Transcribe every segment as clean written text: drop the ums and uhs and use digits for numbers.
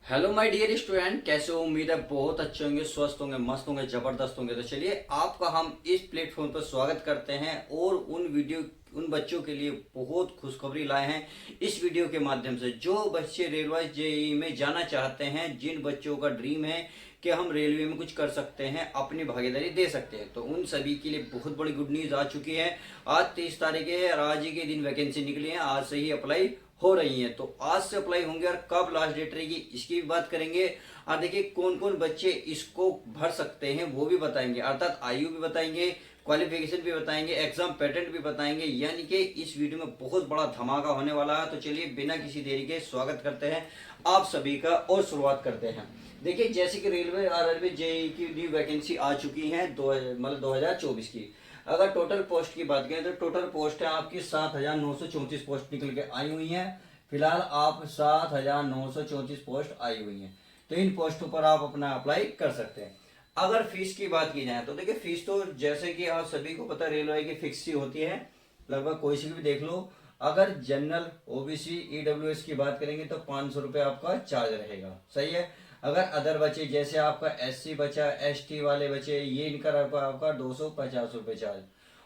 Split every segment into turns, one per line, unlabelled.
Hello my dear student, कैसे हो? उम्मीद है बहुत अच्छे होंगे, स्वस्थ होंगे, मस्त होंगे, जबरदस्त होंगे। तो चलिए आपका हम इस प्लेटफॉर्म पर स्वागत करते हैं और उन बच्चों के लिए बहुत खुशखबरी लाए हैं इस वीडियो के माध्यम से। जो बच्चे रेलवे जेईई में जाना चाहते हैं, जिन बच्चों का ड्रीम है कि हम रेलवे में कुछ कर सकते हैं, अपनी भागीदारी दे सकते हैं, तो उन सभी के लिए बहुत बड़ी गुड न्यूज आ चुकी है। आज 23 तारीख है और आज ही के दिन वैकेंसी निकली है, आज से ही अप्लाई हो रही हैं। तो आज से अप्लाई होंगे और कब लास्ट डेट रहेगी इसकी भी बात करेंगे। और देखिए कौन कौन बच्चे इसको भर सकते हैं वो भी बताएंगे, अर्थात आयु भी बताएंगे, क्वालिफिकेशन भी बताएंगे, एग्जाम पैटर्न भी बताएंगे। यानी कि इस वीडियो में बहुत बड़ा धमाका होने वाला है। तो चलिए बिना किसी देरी के स्वागत करते हैं आप सभी का और शुरुआत करते हैं। देखिए जैसे कि रेलवे आरआरबी जेईई की न्यू वैकेंसी आ चुकी है मतलब 2024 की। अगर टोटल पोस्ट की बात करें तो टोटल पोस्ट है आपकी 7,934 पोस्ट निकल के आई हुई हैं। फिलहाल आप 7,934 पोस्ट आई हुई हैं, तो इन पोस्टों पर आप अपना अप्लाई कर सकते हैं। अगर फीस की बात की जाए तो देखिए फीस तो जैसे कि आप सभी को पता रेलवे की फिक्स ही होती है, लगभग कोई सी भी देख लो। अगर जनरल ओबीसी ईडब्ल्यूएस की बात करेंगे तो 500 रुपये आपका चार्ज रहेगा, सही है। अगर अदर बचे जैसे आपका एससी बचा, एसटी वाले बचे, ये इनका आपका 250 रुपये चार्ज।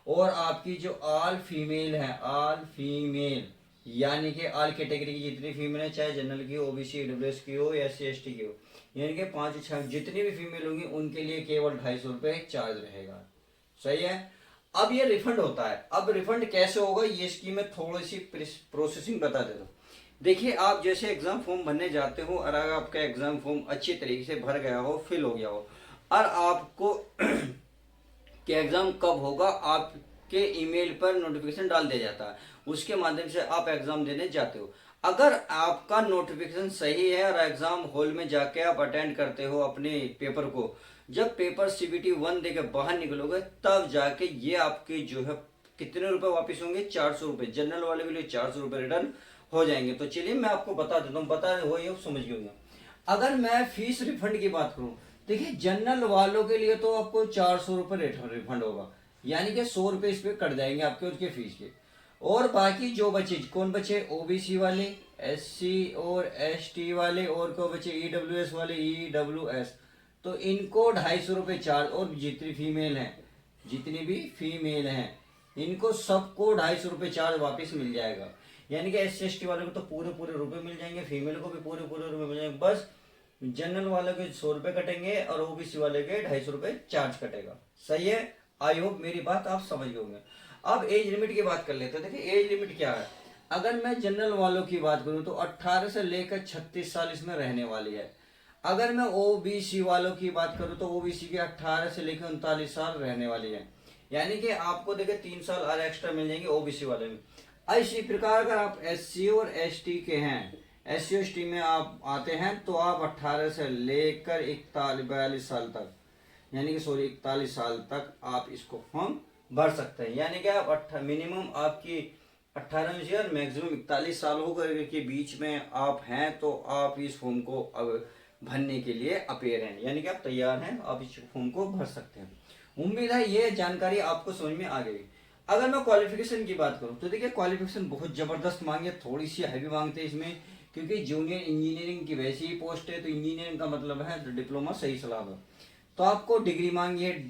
और आपकी जो ऑल फीमेल है, ऑल फीमेल यानी कि ऑल कैटेगरी की जितनी फीमेल है, चाहे जनरल की, ओबीसी, ईडब्ल्यूएस की हो या एससी एसटी की हो, यानी कि 5-6 जितनी भी फीमेल होंगी उनके लिए केवल 250 रुपये चार्ज रहेगा, सही है। अब ये रिफंड होता है। अब रिफंड कैसे होगा ये इसकी मैं थोड़ी सी प्रोसेसिंग बता देता हूँ। देखिए आप जैसे एग्जाम फॉर्म भरने जाते हो और अगर आपका एग्जाम फॉर्म अच्छी तरीके से भर गया हो, फिल हो गया हो, और आपको कि एग्जाम कब होगा आपके ईमेल पर नोटिफिकेशन डाल दिया जाता है, उसके माध्यम से आप एग्जाम देने जाते हो। अगर आपका नोटिफिकेशन सही है और एग्जाम हॉल में जाके आप अटेंड करते हो अपने पेपर को, जब पेपर सीबीटी 1 देकर बाहर निकलोगे तब जाके ये आपके जो है कितने रुपए वापस होंगे, 400 रुपये। जनरल वाले के लिए 400 रुपये रिटर्न हो जाएंगे। तो चलिए मैं आपको बता देता हूँ, बता हो ये समझ गए। अगर मैं फीस रिफंड की बात करूं, देखिए जनरल वालों के लिए तो आपको 400 रुपये रिफंड होगा, यानी कि 100 रुपये इस पे कट जाएंगे आपके उसके फीस के। और बाकी जो बचे, कौन बचे, ओबीसी वाले, एससी और एसटी वाले, और को बचे ईडब्ल्यूएस वाले, ईडब्ल्यूएस, तो इनको 250 रुपये चार्ज। और जितनी फीमेल हैं, जितनी भी फीमेल हैं, इनको सबको 250 रुपये चार्ज वापस मिल जाएगा। यानी कि एस टी वालों को तो पूरे पूरे रुपए मिल जाएंगे, फीमेल को भी पूरे पूरे रुपए मिल जाएंगे। बस जनरल वाले के 100 रुपए कटेंगे और ओबीसी वाले के 250 रुपये चार्ज कटेगा, सही है। आई होप मेरी बात आप समझ गए होंगे। अब एज लिमिट की बात कर लेते हैं। देखिए एज लिमिट क्या है। अगर मैं जनरल वालों की बात करूं तो 18 से लेकर 36 साल इसमें रहने वाली है। अगर मैं ओबीसी वालों की बात करूं तो ओबीसी के 18 से लेकर 39 साल रहने वाली है, यानी कि आपको देखिए 3 साल और एक्स्ट्रा मिल जाएंगे ओबीसी वाले में। इसी प्रकार अगर आप एससी और एसटी के हैं, एससी और एसटी में आप आते हैं तो आप 18 से लेकर 42 साल तक, यानी कि 41 साल तक आप इसको फॉर्म भर सकते हैं। यानी कि आप मिनिमम आपकी 18 से और मैक्सिमम 41 सालों के बीच में आप हैं तो आप इस फॉर्म को अब भरने के लिए अपेयर हैं, यानी कि आप तैयार हैं, आप इस फॉर्म को भर सकते हैं। उम्मीद है ये जानकारी आपको समझ में आ गई। अगर मैं क्वालिफिकेशन की बात करूं तो देखिए क्वालिफिकेशन बहुत जबरदस्त मांगे, थोड़ी सी हैवी मांगते हैं इसमें, क्योंकि जूनियर इंजीनियरिंग की वैसी ही पोस्ट है, तो इंजीनियरिंग का मतलब है डिप्लोमा सही सलाह है। तो आपको डिग्री मांगी है,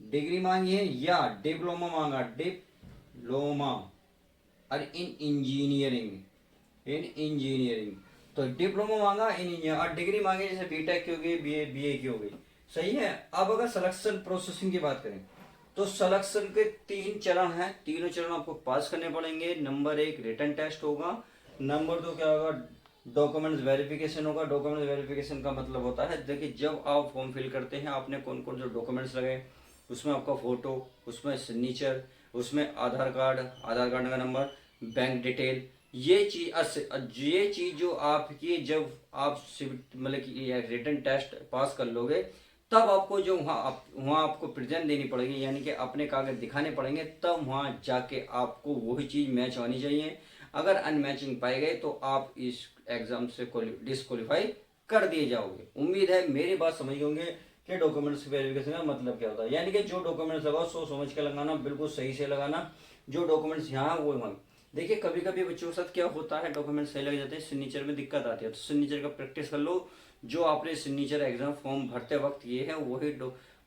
डिग्री मांगी है, या डिप्लोमा मांगा, डिप्लोमा, और इन इंजीनियरिंग तो डिप्लोमा मांगा इन इंजीनियर, और डिग्री मांगी जैसे बीटेक की हो गई, बीए की हो गई, सही है। अब अगर सिलेक्शन प्रोसेसिंग की बात करें तो सिलेक्शन के 3 चरण हैं, तीनों चरण आपको पास करने पड़ेंगे। नंबर 1 रिटन टेस्ट होगा, नंबर 2 क्या होगा, डॉक्यूमेंट्स वेरिफिकेशन होगा। डॉक्यूमेंट्स वेरिफिकेशन का मतलब होता है, देखिए जब आप फॉर्म फिल करते हैं आपने कौन कौन से डॉक्यूमेंट्स लगे, उसमें आपका फोटो, उसमें सिग्नेचर, उसमें आधार कार्ड का नंबर, बैंक डिटेल, ये चीज जो आपकी जब आप मतलब कि रिटन टेस्ट पास कर लोगे तब आपको जो वहाँ आपको प्रेजेंट देनी पड़ेगी, यानी कि अपने कागज दिखाने पड़ेंगे, तब वहाँ जाके आपको वही चीज़ मैच होनी चाहिए। अगर अनमैचिंग पाए गए तो आप इस एग्जाम से डिस्क्वालीफाई कर दिए जाओगे। उम्मीद है मेरी बात समझ होंगे कि डॉक्यूमेंट्स वेरिफिकेशन का मतलब क्या होता है। यानी कि जो डॉक्यूमेंट्स लगाओ सोच समझ के लगाना, बिल्कुल सही से लगाना। जो डॉक्यूमेंट्स यहाँ वो देखिए कभी कभी बच्चों के साथ क्या होता है, डॉक्यूमेंट सही लग जाते हैं, सिग्नेचर में दिक्कत आती है, तो सिग्नेचर का प्रैक्टिस कर लो। जो आपने सिग्नेचर एग्जाम फॉर्म भरते वक्त ये है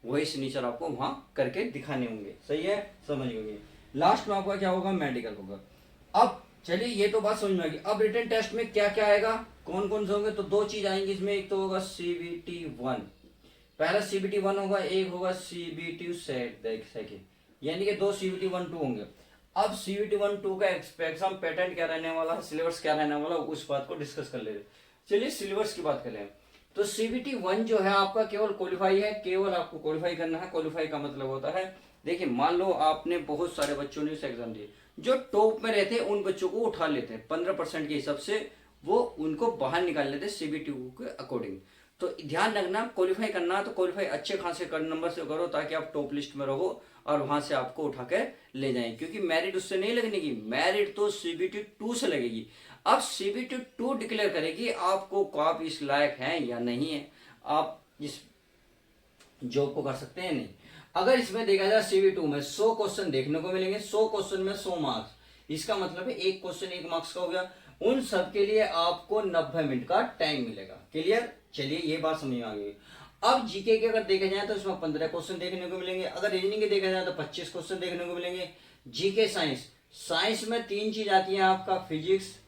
वही सिग्नेचर आपको वहां करके दिखाने होंगे। सही है, समझ गए। लास्ट में आपका क्या होगा, मेडिकल होगा। अब चलिए ये तो बात समझ में आ गई। अब रिटन टेस्ट में क्या क्या आएगा, कौन कौन से होंगे, तो दो चीज आएंगी इसमें। एक तो होगा CBT 1, पहला CBT 1 होगा, एक होगा CBT सेकेंड, यानी कि दो CBT 1 2 होंगे। अब CBT 1 2 का एग्जाम पैटर्न क्या रहने वाला है, सिलेबस क्या रहने वाला है, उस बात को डिस्कस कर ले रहे। चलिए सिलेबस की बात करें। तो CBT 1 जो है आपका केवल क्वालिफाई है, केवल आपको क्वालिफाई करना है। क्वालिफाई का मतलब होता है, देखिए मान लो आपने बहुत सारे बच्चों ने इस एग्जाम दिए, जो टॉप में रहते हैं उन बच्चों को उठा लेते हैं 15% के हिसाब से, वो उनको बाहर निकाल लेते हैं CBT के अकॉर्डिंग। तो ध्यान रखना, क्वालिफाई करना तो क्वालिफाई अच्छे खासे नंबर से करो, ताकि आप टॉप लिस्ट में रहो और वहां से आपको उठा कर ले जाएं। क्योंकि मेरिट उससे नहीं लगने की, मेरिट तो CBT 2 से लगेगी। अब CBT 2 डिक्लेयर करेगी आपको आप इस लायक हैं या नहीं है, आप इस जॉब को कर सकते हैं नहीं। अगर इसमें देखा जाए CBT 2 में 100 क्वेश्चन देखने को मिलेंगे, 100 क्वेश्चन में 100 मार्क्स, इसका मतलब है एक क्वेश्चन 1 मार्क्स का हो गया। उन सब के लिए आपको 90 मिनट का टाइम मिलेगा। क्लियर, चलिए ये बात समझ में आ गई। अब जीके के अगर देखा जाए तो इसमें 15 क्वेश्चन देखने को मिलेंगे। अगर रीजनिंग के देखा जाए तो 25 क्वेश्चन देखने को मिलेंगे। जीके साइंस में 3 चीज आती है, आपका फिजिक्स,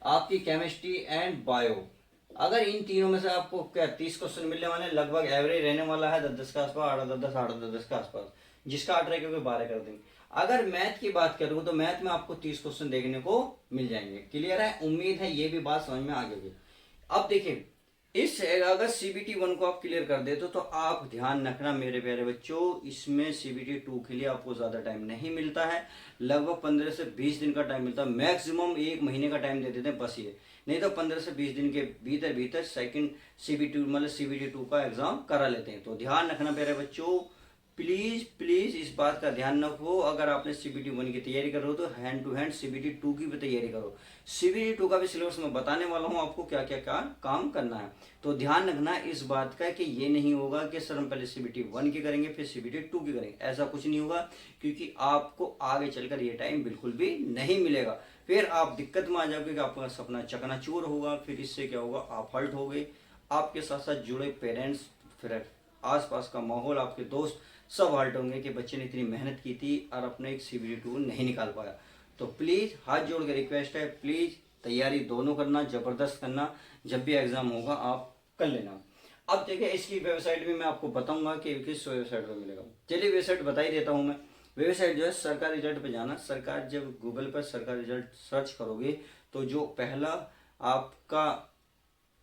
आपकी केमिस्ट्री एंड बायो। अगर इन तीनों में से आपको क्या 30 क्वेश्चन मिलने वाले हैं, लगभग एवरेज रहने वाला है 10-10 के आसपास, 8-10, 8-10 के आसपास, जिसका 8 रहेगा 12 कर देंगे। अगर मैथ की बात करूं तो मैथ में आपको 30 क्वेश्चन देखने को मिल जाएंगे। क्लियर है, उम्मीद है ये भी बात समझ में आ गई। अब देखिए इस अगर CBT 1 को आप क्लियर कर देते तो आप ध्यान रखना मेरे प्यारे बच्चों, इसमें CBT 2 के लिए आपको ज्यादा टाइम नहीं मिलता है, लगभग 15 से 20 दिन का टाइम मिलता है, मैक्सिमम 1 महीने का टाइम दे देते हैं बस ये, नहीं तो 15 से 20 दिन के भीतर भीतर सेकंड CBT मतलब CBT 2 का एग्जाम करा लेते हैं। तो ध्यान रखना प्यारे बच्चों, प्लीज प्लीज इस बात का ध्यान रखो। अगर आपने CBT 1 की तैयारी कर रहे हो तो हैंड टू हैंड CBT 2 की भी तैयारी करो। CBT 2 का भी सिलेबस मैं बताने वाला हूँ आपको क्या क्या काम करना है। तो ध्यान रखना इस बात का कि ये नहीं होगा कि सर हम पहले CBT 1 की करेंगे फिर CBT 2 की करेंगे, ऐसा कुछ नहीं होगा। क्योंकि आपको आगे चलकर ये टाइम बिल्कुल भी नहीं मिलेगा, फिर आप दिक्कत में आ जाओगे कि आपका सपना चकनाचूर होगा। फिर इससे क्या होगा, आप हर्ट हो गए, आपके साथ साथ जुड़े पेरेंट्स, फिर आसपास का माहौल, आपके दोस्त सब हर्ट होंगे कि बच्चे ने इतनी मेहनत की थी और अपने एक CBT 2 नहीं निकाल पाया। तो प्लीज हाथ जोड़ के रिक्वेस्ट है, प्लीज तैयारी दोनों करना, जबरदस्त करना, जब भी एग्जाम होगा आप कर लेना। अब देखिए इसकी वेबसाइट भी मैं आपको बताऊंगा कि किस वेबसाइट पर मिलेगा। चलिए वेबसाइट बता ही देता हूँ मैं। वेबसाइट जो है सरकारी रिजल्ट पे जाना, सरकार जब गूगल पर सरकारी रिजल्ट सर्च करोगे तो जो पहला आपका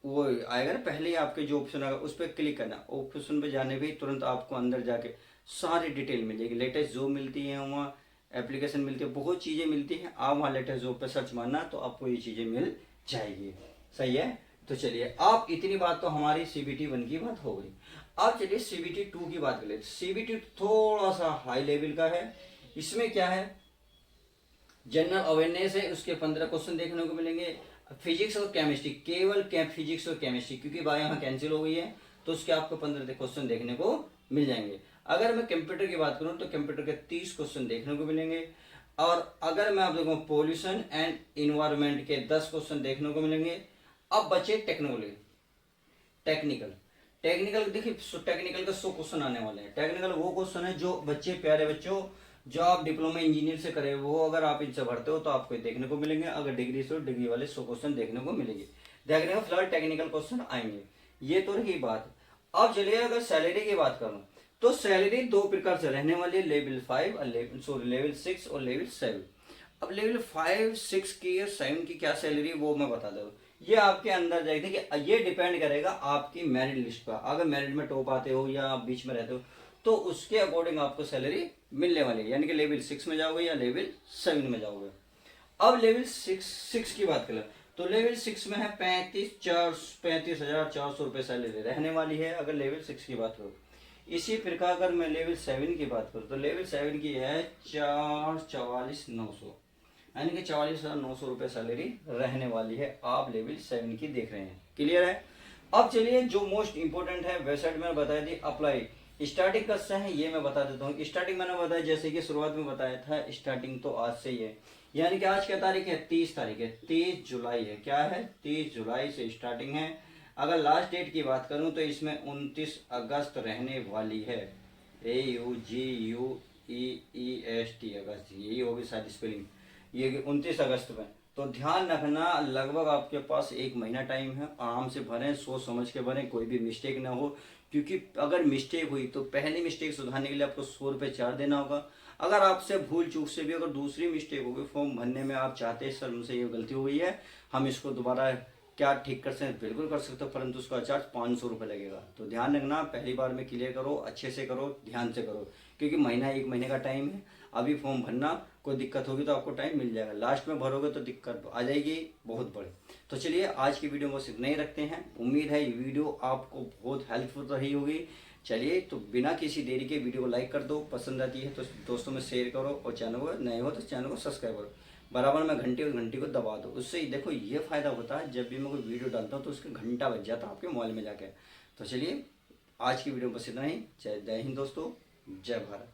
वो आएगा ना, पहले ही आपके जो ऑप्शन आएगा उस पर क्लिक करना। ऑप्शन पे जाने भी तुरंत आपको अंदर जाके सारी डिटेल मिल जाएगी, लेटेस्ट जॉब मिलती है वहाँ, एप्लीकेशन मिलती है, बहुत चीज़ें मिलती हैं। आप वहाँ लेटेस्ट जॉब पे सर्च मारना तो आपको ये चीज़ें मिल जाएगी। सही है, तो चलिए आप इतनी बात तो हमारी CBT 1 की बात हो गई। अब चलिए CBT 2 की बात कर ले। CBT थोड़ा सा हाई लेवल का है। इसमें क्या है, जनरल अवेयरनेस है, उसके 15 क्वेश्चन देखने को मिलेंगे। फिजिक्स और केमिस्ट्री, केवल फिजिक्स और केमिस्ट्री, क्योंकि बायो यहाँ कैंसिल हो गई है तो उसके आपको 15 क्वेश्चन देखने को मिल जाएंगे। अगर मैं कंप्यूटर की बात करूं तो कंप्यूटर के 30 क्वेश्चन देखने को मिलेंगे। और अगर मैं आप देखूं पोल्यूशन एंड इन्वायरमेंट के 10 क्वेश्चन देखने को मिलेंगे। अब बचे टेक्नोलॉजी, टेक्निकल देखिए टेक्निकल का 100 क्वेश्चन आने वाले हैं। टेक्निकल वो क्वेश्चन है जो बच्चे प्यारे बच्चों जो आप डिप्लोमा इंजीनियर से करे वो अगर आप इनसे भरते हो तो आपको देखने को मिलेंगे। अगर डिग्री से डिग्री वाले 100 क्वेश्चन देखने को मिलेंगे। देखने को फिलहाल टेक्निकल क्वेश्चन आएंगे, ये तो रही बात। अब चलिए अगर सैलरी की बात करूं तो सैलरी 2 प्रकार से रहने वाली है, लेवल 5 और लेवल 6 और लेवल 7। अब लेवल 5, 6 की और 7 की क्या सैलरी वो मैं बता दूं, ये आपके अंदर जाएगी कि ये डिपेंड करेगा आपकी मेरिट लिस्ट पर। अगर मेरिट में टॉप आते हो या आप बीच में रहते हो तो उसके अकॉर्डिंग आपको सैलरी मिलने वाली है, यानी कि लेवल 6 में जाओगे या लेवल 7 में जाओगे। अब लेवल 6 की बात करें तो लेवल 6 में है 35,400 रुपये सैलरी रहने वाली है, अगर लेवल 6 की बात करूँ। इसी प्रकार अगर मैं लेवल 7 की बात करूँ तो लेवल 7 की है 44,900, यानी कि 44,900 रुपये सैलरी रहने वाली है। आप लेवल 7 की देख रहे हैं। क्लियर है। अब चलिए जो मोस्ट इंपोर्टेंट है, वेबसाइट में बता दी अप्लाई, स्टार्टिंग कब से है ये मैं बता देता हूँ। स्टार्टिंग मैंने बताया, जैसे कि शुरुआत में बताया था, स्टार्टिंग तो आज से ही है। यानी कि आज क्या तारीख है, 30 तारीख है, 30 जुलाई है। क्या है, 30 जुलाई से स्टार्टिंग है। अगर लास्ट डेट की बात करूं तो इसमें 29 अगस्त रहने वाली है। AUGUEEST, अगस्त, यही होगी शायद स्पेलिंग, ये 29 अगस्त में। तो ध्यान रखना, लगभग आपके पास 1 महीना टाइम है। आराम से भरें, सोच समझ के भरें, कोई भी मिस्टेक ना हो। क्योंकि अगर मिस्टेक हुई तो पहली मिस्टेक सुधारने के लिए आपको 100 रुपये चार्ज देना होगा। अगर आपसे भूल चूक से भी अगर दूसरी मिस्टेक होगी फॉर्म भरने में, आप चाहते हैं सर मुझसे ये गलती हो गई है, हम इसको दोबारा क्या ठीक कर सकते हैं, बिल्कुल कर सकते हो, परंतु उसका चार्ज 500 रुपये लगेगा। तो ध्यान रखना, पहली बार में क्लियर करो, अच्छे से करो, ध्यान से करो, क्योंकि महीना 1 महीने का टाइम है। अभी फॉर्म भरना, कोई दिक्कत होगी तो आपको टाइम मिल जाएगा, लास्ट में भरोगे तो दिक्कत आ जाएगी बहुत बड़ी। तो चलिए आज की वीडियो में बस इतना ही रखते हैं। उम्मीद है ये वीडियो आपको बहुत हेल्पफुल रही होगी। चलिए तो बिना किसी देरी के वीडियो को लाइक कर दो, पसंद आती है तो दोस्तों में शेयर करो, और चैनल को नए हो तो चैनल को सब्सक्राइब करो, बराबर में घंटी को दबा दो। उससे देखो ये फ़ायदा होता है, जब भी मैं कोई वीडियो डालता हूँ तो उसका घंटा बज जाता है आपके मोबाइल में जाके। तो चलिए आज की वीडियो बस इतना ही। जय हिंद दोस्तों, जय भारत।